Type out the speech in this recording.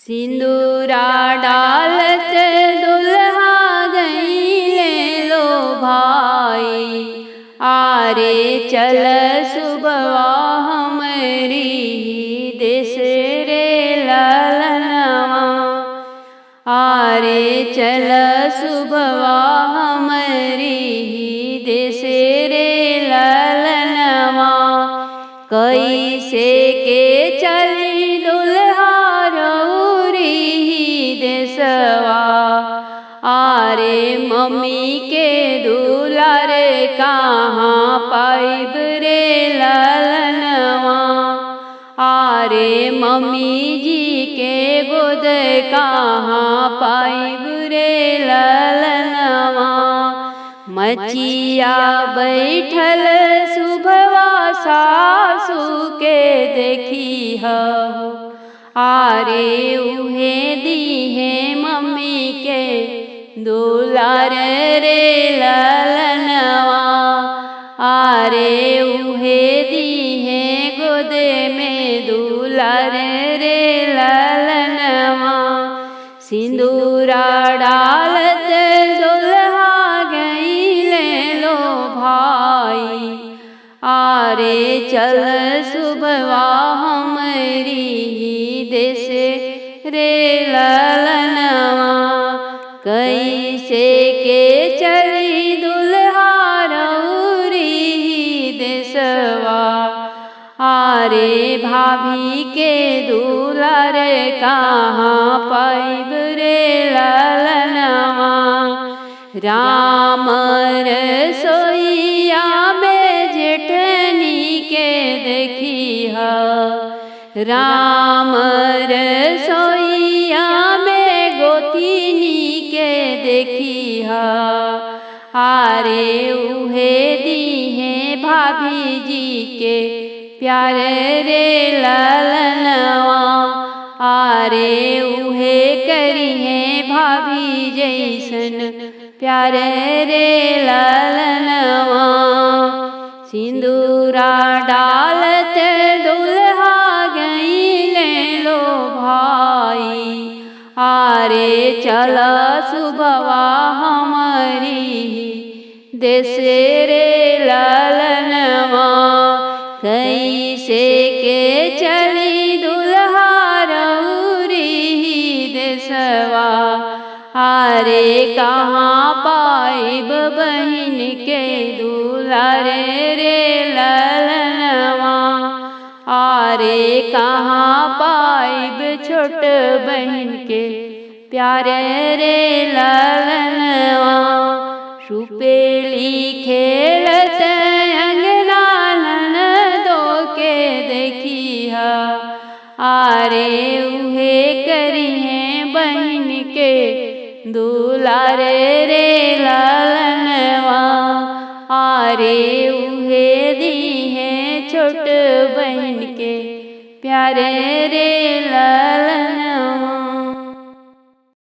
सिंदूरा डालत दुल्हा गईले लो भाई, आरे चल सुबवा हमरी देश रे ललनवा। आरे चल सुबवा हमरी देश रे ललनवा। कैसे के चली दुल्हा देशवा, आरे मम्मी के दुलार कहाँ पाइब रे ललनवा। आरे मम्मी जी के गोद कहाँ पाइब रे ललनवा। मचिया बैठल सुबवा सासू के देखी हो, आरे उहे दी है मम्मी के दुलार रे ललनवा। आरे उहे दी है गोद में दुलार रे ललनवा। सिंदूरा डालत दुल्हा गईले लो भाई, आरे चल सुबवा हमरी देश रे ललनवा। कैसे के चली दुल्हा रउरी देशवा, आरे भाभी के दुलार कहाँ पाइब रे ललनवा। राम रसोइया में जेठनी के देखी है, राम रसोइया में गोतिनी के देखी है। आरे उहे दी है भाभी जी के प्यार रे ललनवा। आरे उहे करी है भाभी जैसन प्यार रे ललनवा। सिंदूरा डालत दुल्हा गईले लो भाई, आरे चल सुबवा हमारी देश रे ललनवा। कैसे के चली दुल्हा रउरी देशवा, आरे कहाँ पाइब बहिन के दुलार रे ललनवा। आरे कहाँ पाइब छोट बहिन के प्यार रे ललनवा। सुपेली खेलत अंगना ननदो के देखी है, आरे उहे करी है बहिन के दुलार रे ललनवा। आरे उहे दी है छोट बहिन के प्यार रे ललन।